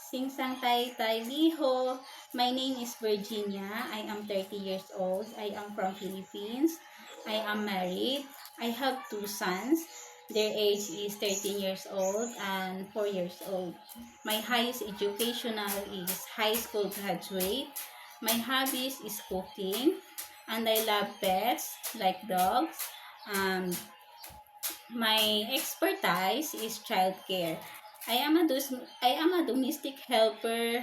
Sing sang tay tay liho. My name is Virginia. I am 30 years old. I am from Philippines. I am married. I have 2 sons. Their age is 13 years old and 4 years old. My highest educational is high school graduate. My hobbies is cooking. And I love pets like dogs. My expertise is childcare. I am a domestic helper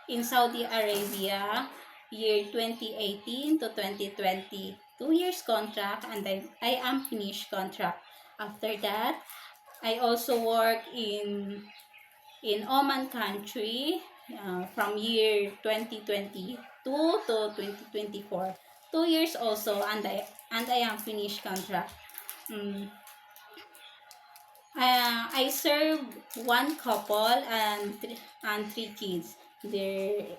in Saudi Arabia year 2018 to 2020. 2 years contract and I am finished contract. After that, I also work in Oman country from year 2022 to 2024. 2 years also and I am finished contract. Mm. I serve one couple and 3 kids. Their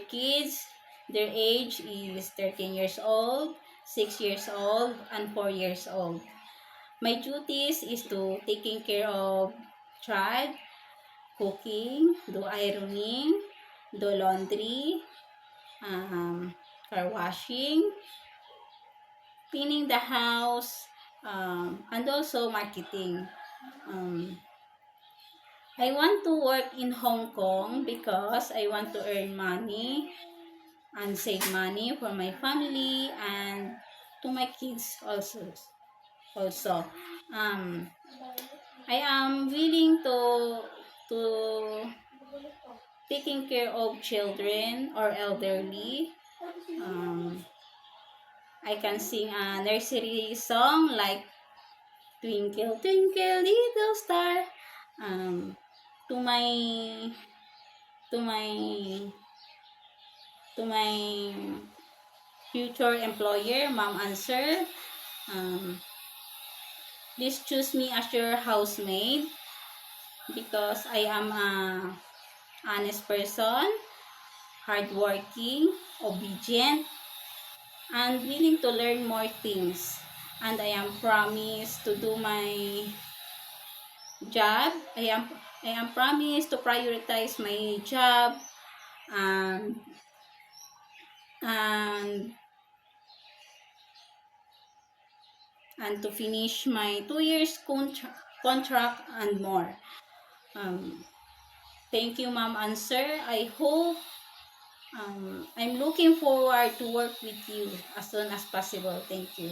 kids, their age is 13 years old, 6 years old, and 4 years old. My duties is to taking care of child, cooking, do ironing, do laundry, car washing, cleaning the house, and also marketing. I want to work in Hong Kong because I want to earn money and save money for my family and to my kids also. I am willing to taking care of children or elderly. I can sing a nursery song like Twinkle Twinkle Little Star. To my to my to my future employer, mom and sir, please choose me as your housemaid because I am a honest person, hardworking, obedient, and willing to learn more things. And I am promised to do my job. I am promised to prioritize my job and and and to finish my 2 years contract and more. Thank you, ma'am and sir. I hope I'm looking forward to work with you as soon as possible. Thank you.